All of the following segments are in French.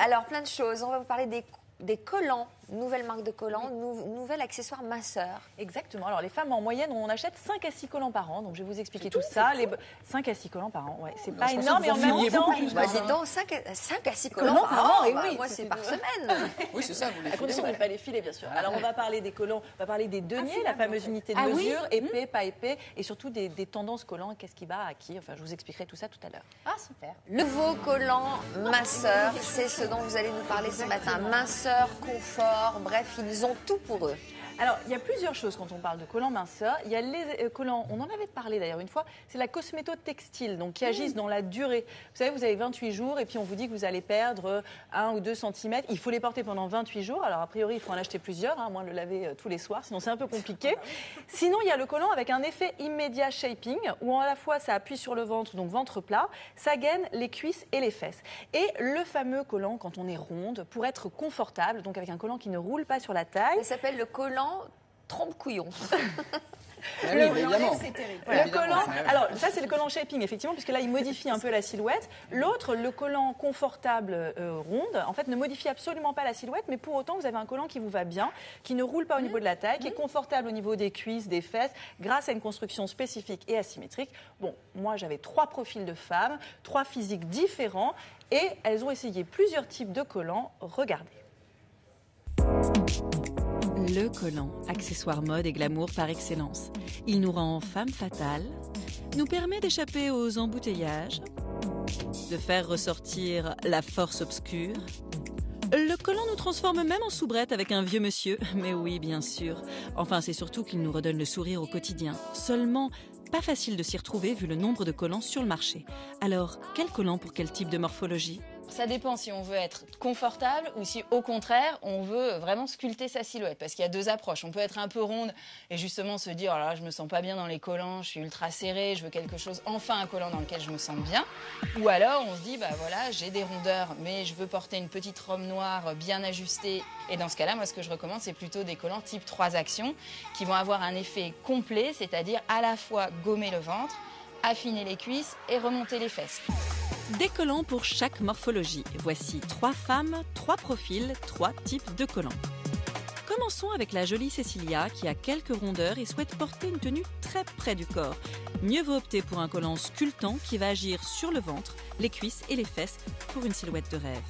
Alors, plein de choses. On va vous parler des collants, nouvelle marque de collants, nouvel accessoire minceur. Exactement. Alors, les femmes, en moyenne, on achète 5 à 6 collants par an. Donc, je vais vous expliquer tout ça. 5 à 6 collants par an, ouais. C'est pas énorme, mais en même temps... Bah, dis donc, 5 à 6 collants par an, et bah, oui, moi, c'est par semaine. Oui, c'est ça, vous les à condition de ne pas les filer, bien sûr. Alors, on va parler des collants, on va parler des deniers, la fameuse unité de mesure, épais, pas épais, et surtout des tendances collants, qu'est-ce qui va à qui. Enfin, je vous expliquerai tout ça tout à l'heure. Ah, super. Le nouveau collant minceur, c'est ce dont vous allez nous parler ce matin. Minceur, confort, bref, ils ont tout pour eux. Alors, il y a plusieurs choses quand on parle de collants minceurs. Il y a les collants, on en avait parlé d'ailleurs une fois, c'est la cosméto-textile, donc qui agissent dans la durée. Vous savez, vous avez 28 jours et puis on vous dit que vous allez perdre 1 ou 2 cm. Il faut les porter pendant 28 jours. Alors, a priori, il faut en acheter plusieurs, à moins de le laver tous les soirs, sinon c'est un peu compliqué. Sinon, il y a le collant avec un effet immédiat shaping, où à la fois ça appuie sur le ventre, donc ventre plat, ça gaine les cuisses et les fesses. Et le fameux collant, quand on est ronde, pour être confortable, donc avec un collant qui ne roule pas sur la taille. Ça s'appelle le collant trompe-couillon. Ah oui, évidemment. C'est terrible. Le collant, alors ça c'est le collant shaping effectivement, puisque là il modifie un peu la silhouette. L'autre, le collant confortable ronde, en fait ne modifie absolument pas la silhouette, mais pour autant vous avez un collant qui vous va bien, qui ne roule pas au niveau de la taille, qui est confortable au niveau des cuisses, des fesses, grâce à une construction spécifique et asymétrique. Bon, moi j'avais 3 profils de femmes, 3 physiques différents, et elles ont essayé plusieurs types de collants. Regardez. Le collant, accessoire mode et glamour par excellence. Il nous rend femme fatale, nous permet d'échapper aux embouteillages, de faire ressortir la force obscure. Le collant nous transforme même en soubrette avec un vieux monsieur, mais oui, bien sûr. Enfin, c'est surtout qu'il nous redonne le sourire au quotidien. Seulement, pas facile de s'y retrouver vu le nombre de collants sur le marché. Alors, quel collant pour quel type de morphologie ? Ça dépend si on veut être confortable ou si au contraire on veut vraiment sculpter sa silhouette, parce qu'il y a 2 approches. On peut être un peu ronde et justement se dire oh là, je me sens pas bien dans les collants, je suis ultra serrée, je veux quelque chose, enfin un collant dans lequel je me sens bien. Ou alors on se dit bah voilà, j'ai des rondeurs mais je veux porter une petite robe noire bien ajustée, et dans ce cas-là moi ce que je recommande c'est plutôt des collants type 3 actions qui vont avoir un effet complet, c'est-à-dire à la fois gommer le ventre, affiner les cuisses et remonter les fesses. Des collants pour chaque morphologie. Voici 3 femmes, 3 profils, 3 types de collants. Commençons avec la jolie Cécilia qui a quelques rondeurs et souhaite porter une tenue très près du corps. Mieux vaut opter pour un collant sculptant qui va agir sur le ventre, les cuisses et les fesses pour une silhouette de rêve.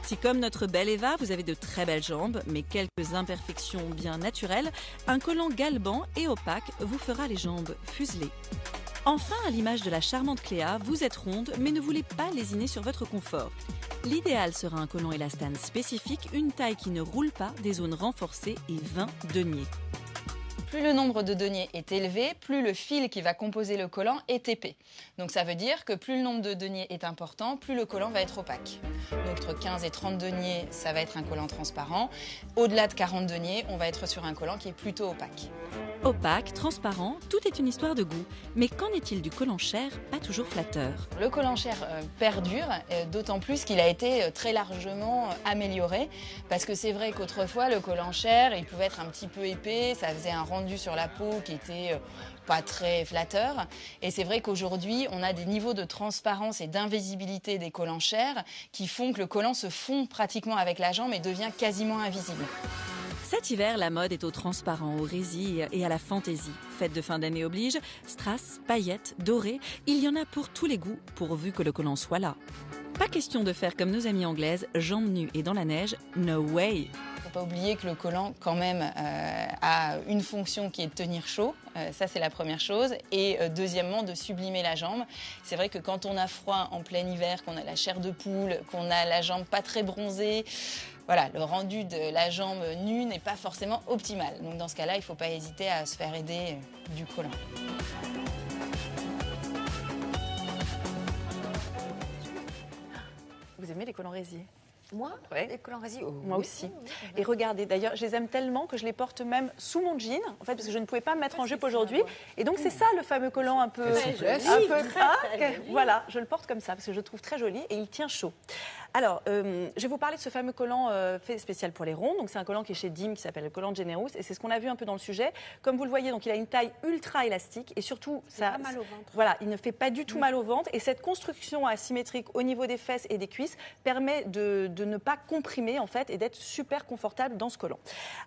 Si comme notre belle Eva, vous avez de très belles jambes, mais quelques imperfections bien naturelles, un collant galbant et opaque vous fera les jambes fuselées. Enfin, à l'image de la charmante Cléa, vous êtes ronde, mais ne voulez pas lésiner sur votre confort. L'idéal sera un collant élastane spécifique, une taille qui ne roule pas, des zones renforcées et 20 deniers. Plus le nombre de deniers est élevé, plus le fil qui va composer le collant est épais. Donc ça veut dire que plus le nombre de deniers est important, plus le collant va être opaque. Donc entre 15 et 30 deniers, ça va être un collant transparent. Au-delà de 40 deniers, on va être sur un collant qui est plutôt opaque. Opaque, transparent, tout est une histoire de goût. Mais qu'en est-il du collant cher, pas toujours flatteur? Le collant cher perdure, d'autant plus qu'il a été très largement amélioré. Parce que c'est vrai qu'autrefois, le collant cher, il pouvait être un petit peu épais, ça faisait un rendu sur la peau qui était pas très flatteur. Et c'est vrai qu'aujourd'hui, on a des niveaux de transparence et d'invisibilité des collants chers qui font que le collant se fond pratiquement avec la jambe et devient quasiment invisible. Cet hiver, la mode est au transparent, au rési et à la fantaisie. Fête de fin d'année oblige, strass, paillettes, dorés, il y en a pour tous les goûts, pourvu que le collant soit là. Pas question de faire comme nos amies anglaises, jambes nues et dans la neige, no way. Faut pas oublier que le collant, quand même, a une fonction qui est de tenir chaud. Ça, c'est la première chose. Et deuxièmement, de sublimer la jambe. C'est vrai que quand on a froid en plein hiver, qu'on a la chair de poule, qu'on a la jambe pas très bronzée, voilà, le rendu de la jambe nue n'est pas forcément optimal. Donc dans ce cas-là, il ne faut pas hésiter à se faire aider du collant. Vous aimez les collants résiers? Moi, Ouais. les collants résis, Moi aussi. Et regardez, d'ailleurs, je les aime tellement que je les porte même sous mon jean, en fait, parce que je ne pouvais pas me mettre en jupe aujourd'hui. Et donc, c'est ça le fameux collant un peu... Quelle souplesse. un peu voilà, je le porte comme ça, parce que je le trouve très joli et il tient chaud. Alors, je vais vous parler de ce fameux collant fait spécial pour les ronds. Donc, c'est un collant qui est chez Dim, qui s'appelle le collant Generous. Et c'est ce qu'on a vu un peu dans le sujet. Comme vous le voyez, donc, il a une taille ultra élastique. Et surtout, ça, pas mal au ventre. Voilà, il ne fait pas du tout mal au ventre. Et cette construction asymétrique au niveau des fesses et des cuisses permet de ne pas comprimer, en fait, et d'être super confortable dans ce collant.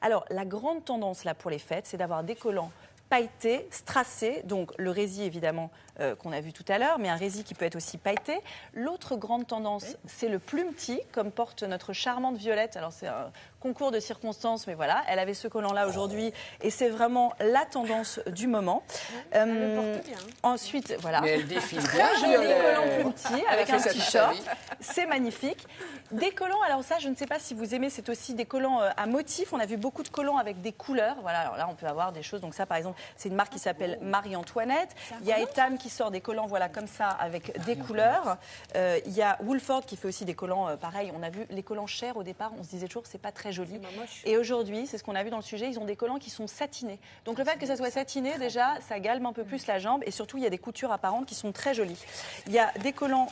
Alors, la grande tendance, là, pour les fêtes, c'est d'avoir des collants pailleté, strassé, donc le rési évidemment qu'on a vu tout à l'heure, mais un rési qui peut être aussi pailleté. L'autre grande tendance, c'est le plumetis, comme porte notre charmante Violette. Alors c'est un concours de circonstances, mais voilà, elle avait ce collant-là aujourd'hui et c'est vraiment la tendance du moment. Elle le porte bien. Ensuite, voilà. Mais elle défile bien, Très joli Violette. collant plumetis avec Elle un fait petit sa short. vie. C'est magnifique. Des collants, alors ça, je ne sais pas si vous aimez, c'est aussi des collants à motifs. On a vu beaucoup de collants avec des couleurs. Voilà, alors là, on peut avoir des choses. Donc ça, par exemple, c'est une marque qui s'appelle Marie-Antoinette. Il y a Etam qui sort des collants, voilà, comme ça, avec des couleurs. Il y a Woolford qui fait aussi des collants pareil. On a vu les collants chers au départ. On se disait toujours, c'est pas très joli. Et aujourd'hui, c'est ce qu'on a vu dans le sujet, ils ont des collants qui sont satinés. Donc le fait que ça soit satiné, déjà, ça galbe un peu plus la jambe. Et surtout, il y a des coutures apparentes qui sont très jolies. Il y a des collants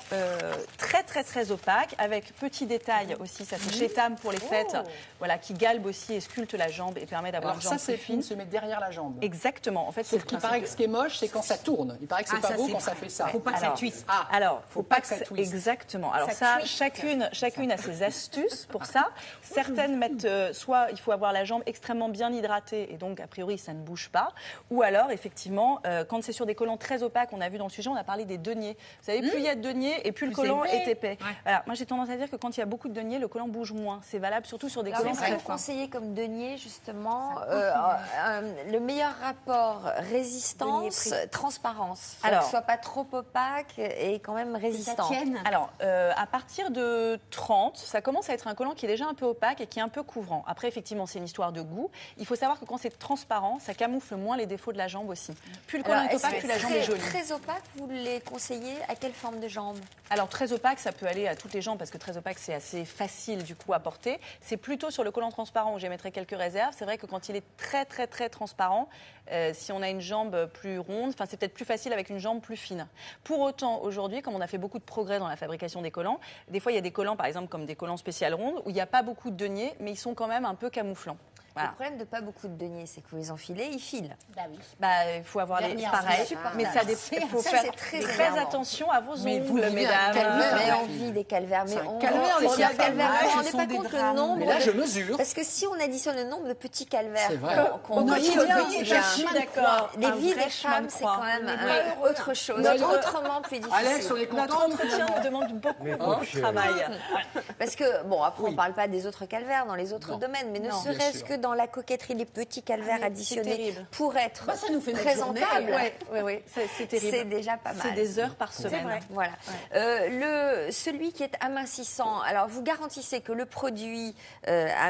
très, très, très opaques, avec petits détails aussi. Ça c'est chez Etam pour les fêtes, voilà, qui galbe aussi et sculpte la jambe et permet d'avoir Alors une jambe ça, c'est plus fine. se met derrière la jambe. Exactement. En fait, c'est Sauf le qu'il principe. paraît que ce qui est moche, c'est quand ça tourne. Il paraît que c'est pas beau quand ça fait ça. Faut pas que ça Alors, twiste. Ah, Alors, faut pas que ça twiste. Exactement. Alors Ça ça, twiste. chacune a ses astuces pour ça. Certaines mettent, soit il faut avoir la jambe extrêmement bien hydratée et donc a priori ça ne bouge pas. Ou alors effectivement, quand c'est sur des collants très opaques, on a vu dans le sujet, on a parlé des deniers. Vous savez, plus il y a de deniers et plus le collant est épais. Voilà. Moi j'ai tendance à dire que quand il y a beaucoup de deniers, le collant bouge moins. C'est valable surtout sur des Alors, collants qu'est-ce très que vous fins. conseillez comme denier, justement le meilleur rapport résistance, transparence. Alors, Que ce soit pas trop opaque et quand même résistant. Alors, à partir de 30, ça commence à être un collant qui est déjà un peu opaque et qui est un peu couvrant. Après, effectivement, c'est une histoire de goût. Il faut savoir que quand c'est transparent, ça camoufle moins les défauts de la jambe aussi. Plus le collant Alors, est est-ce opaque, que plus la jambe est jolie. Très opaque, vous les conseillez à quelle forme de jambe? Alors, très opaque, ça peut aller à toutes les jambes parce que très opaque, c'est assez facile du coup à porter. C'est plutôt sur le collant transparent où j'émettrai quelques réserves. C'est vrai que quand il est très, très, très transparent, si on a une jambe plus ronde, c'est peut-être plus facile avec une jambe plus fine. Pour autant, aujourd'hui, comme on a fait beaucoup de progrès dans la fabrication des collants, des fois, il y a des collants, par exemple, comme des collants spécial rondes, où il n'y a pas beaucoup de deniers, mais ils sont quand même un peu camouflants. Voilà. Le problème de pas beaucoup de deniers, c'est que vous les enfilez, ils filent. Bah oui. Il faut avoir les Dernière, pareils, c'est mais ça il faut ça, faire c'est très très énervant. attention à vos Mais vous ongles, vivez un mesdames. calvaire. Mais la on fille. vit des calvaires. Mais C'est un on calvaire, les on filles. dit calvaire, Ah, vous vous ce rendez sont pas des compte le drames. nombre Mais là, de- je mesure. Parce que si on additionne le nombre de petits calvaires C'est vrai. qu'on Au vit quotidien, au quotidien, je suis d'accord. les Un vies vrai des chemin femmes, de c'est croix. quand même autre chose, Notre- autrement plus difficile. Alex, on est Notre content. entretien nous demande beaucoup, beaucoup de travail. Parce que, bon, après, Oui. on parle pas des autres calvaires dans les autres Non. domaines, mais ne Non. Bien serait-ce sûr. que dans la coquetterie, les petits calvaires c'est additionnés terrible. pour être Bah, ça nous fait notre présentable, journée. Oui, c'est terrible. c'est déjà pas mal. C'est des heures par semaine. vrai. Voilà. Celui qui est amincissant, alors vous garantissez que le produit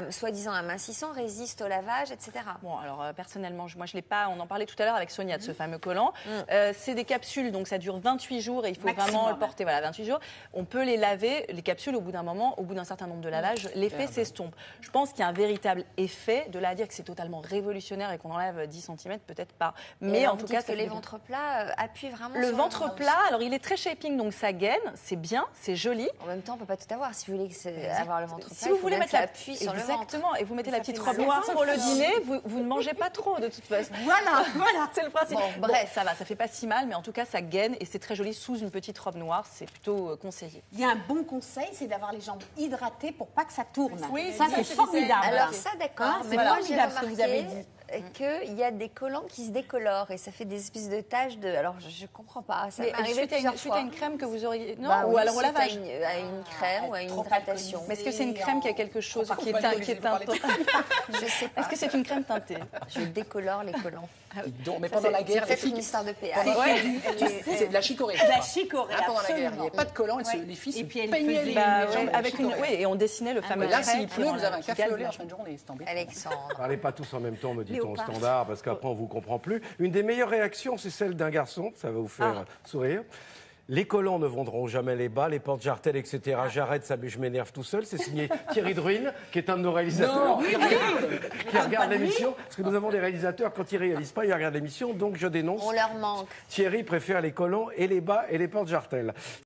soi-disant amincissant résiste au lavage, etc. Bon, alors personnellement, moi je l'ai pas, on en parlait tout à l'heure avec Sonia de ce fameux collant. C'est des capsules, donc ça dure 28 jours et il faut Maximum. vraiment le porter, voilà, 28 jours. On peut les laver, les capsules, au bout d'un moment, au bout d'un certain nombre de lavages, l'effet s'estompe. Je pense qu'il y a un véritable effet, de là à dire que c'est totalement révolutionnaire et qu'on enlève 10 cm, peut-être pas. Mais en tout cas, que ça les fait du ventres plats appuient vraiment Le sur ventre plat, alors il est très shaping, donc ça gaine, c'est bien, c'est joli. En même temps, on peut pas tout avoir. Si vous voulez avoir le ventre plat, Si vous voulez mettre la appui sur le ventre. exactement, et vous mettez la ça petite fait robe mal. noire pour le dîner, vous ne mangez pas trop de toute façon. Voilà. C'est le principe. Bon, bref. ça va, ça fait pas si mal, mais en tout cas, ça gaine et c'est très joli sous une petite robe noire. C'est plutôt conseillé. Il y a un bon conseil, c'est d'avoir les jambes hydratées pour pas que ça tourne. Oui, ça c'est c'est formidable. Alors ça, d'accord. Hein, mais c'est moi, j'ai formidable ce que vous avez remarqué qu'il y a des collants qui se décolorent et ça fait des espèces de taches de... Alors, je comprends pas. Ça m'est arrivé suite à plusieurs une fois. crème que vous auriez. Non, Bah ou oui, alors au suite lavage. à une crème ou à une trop hydratation. alcoolisée. Mais est-ce que c'est une crème qui a quelque chose qui est alcoolisée, vous parlez teintée Je sais pas. Est-ce que c'est une crème teintée Je décolore les collants. Donc, mais pendant la guerre, C'est les peut-être une filles, histoire de péage. c'est de la chicorée. De la chicorée, Pendant la guerre, il n'y absolument. avait pas de collant et les filles Et se puis elles peignaient faisaient les Bah, jambes ouais, avec une, chicorée. oui, et on dessinait le fameux Mais là, trait s'il pleut, dans vous la- avez un qui café au lait galbe. en fin de journée, c'est embêtant. Alexandre. Parlez pas tous en même temps, me dit-on au Léopard. standard, parce qu'après on vous comprend plus. Une des meilleures réactions, c'est celle d'un garçon, ça va vous faire sourire. Les collants ne vendront jamais les bas, les porte-jartelles, etc. J'arrête, ça, je m'énerve tout seul. C'est signé Thierry Druin, qui est un de nos réalisateurs, qui regarde l'émission. Parce que nous avons des réalisateurs, quand ils réalisent pas, ils regardent l'émission. Donc je dénonce. On leur manque. Thierry préfère les collants et les bas et les porte-jartelles.